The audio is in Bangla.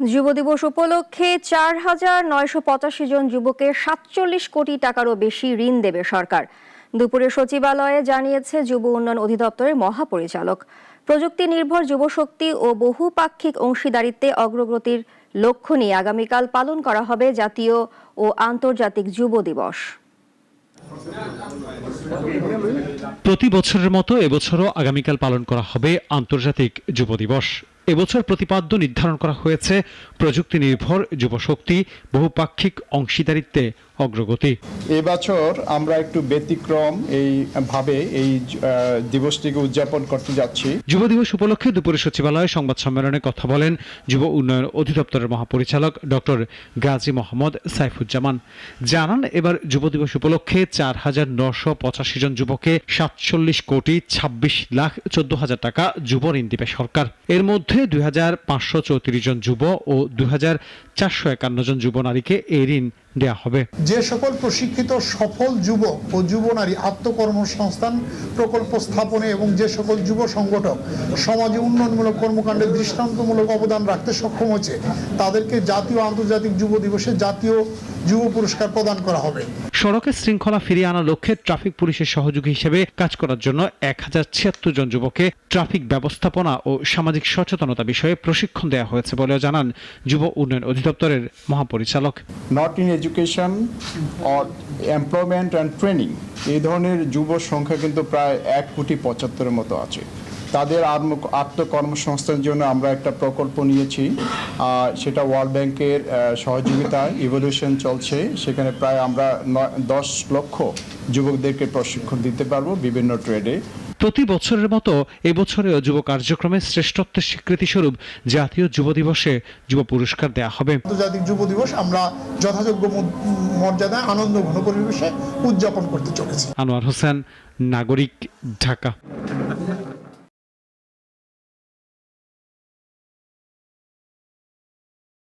যুব দিবস উপলক্ষে ৪,৯৮৫ জন যুবকে ৪৭ কোটি টাকারও বেশি ঋণ দেবে সরকার। দুপুরে সচিবালয়ে জানিয়েছে যুব উন্নয়ন অধিদপ্তরের মহাপরিচালক। প্রযুক্তি নির্ভর যুবশক্তি ও বহুপাক্ষিক অংশীদারিত্বে অগ্রগতির লক্ষ্য নিয়ে আগামীকাল পালন করা হবে জাতীয় ও আন্তর্জাতিক যুব দিবস। প্রতি বছরের মতো এবছরও আগামীকাল পালন করা হবে আন্তর্জাতিক যুব দিবস। এবছর প্রতিপাদ্য নির্ধারণ করা হয়েছে প্রযুক্তি নির্ভর যুবশক্তি, বহুপাক্ষিক অংশীদারিত্বে অগ্রগতি। এবছর আমরা একটু ব্যতিক্রম এই দিবসটিকে উদযাপন করতে যাচ্ছি। যুব দিবস উপলক্ষে দুপুরে সচিবালয়ে সংবাদ সম্মেলনে কথা বলেন যুব উন্নয়ন অধিদপ্তরের মহাপরিচালক ডক্টর গাজী মোহাম্মদ সাইফুজ্জামান। জানান, এবার যুব দিবস উপলক্ষে ৪,৯৮৫ জন যুবকে ৪৭ কোটি ২৬ লাখ ১৪ হাজার টাকা যুব ঋণ দিবে সরকার। এর মধ্যে ২,৫৩৪ জন যুব ও ২,৪৫১ জন যুব নারীকে এই ঋণ দেওয়া হবে। যে সকল প্রশিক্ষিত সফল যুবক ও যুব নারী আত্মকর্মসংস্থান প্রকল্প স্থাপনে এবং যে সকল যুব সংগঠক সমাজে উন্নয়নমূলক কর্মকাণ্ডে দৃষ্টান্তমূলক অবদান রাখতে সক্ষম হয়েছে, তাদেরকে জাতীয় আন্তর্জাতিক যুব দিবসে জাতীয় যুব পুরস্কার প্রদান করা হবে। সড়কে শৃঙ্খলা ফিরিয়ে আনার লক্ষ্যে ট্রাফিক পুলিশের সহযোগী হিসেবে কাজ করার জন্য ১,০৭৬ জন যুবককে ট্রাফিক ব্যবস্থাপনা ও সামাজিক সচেতনতা বিষয়ে প্রশিক্ষণ দেওয়া হয়েছে বলেও জানান যুব উন্নয়ন অধিদপ্তরের মহাপরিচালক। Not in education or employment and training, এই ধরনের যুব সংখ্যা কিন্তু প্রায় ১,৭৫,০০০-এর মতো আছে। তাদের আত্মকর্মসংস্থানের জন্য আমরা একটা প্রকল্প নিয়েছি, সেটা ওয়ার্ল্ড ব্যাংকের সহযোগিতায় ইভলিউশন চলছে। সেখানে প্রায় আমরা ১০ লক্ষ যুবকদেরকে প্রশিক্ষণ দিতে পারবো বিভিন্ন ট্রেডে। প্রতি বছরের মতো এবছরেও যুব কার্যক্রমের শ্রেষ্ঠত্বের স্বীকৃতি স্বরূপ জাতীয় যুব দিবসে যুব পুরস্কার দেওয়া হবে। আন্তর্জাতিক যুব দিবস আমরা যথাযোগ্য মর্যাদায় আনন্দঘন পরিবেশে উদযাপন করতে চলেছি। আনোয়ার হোসেন, নাগরিক, ঢাকা।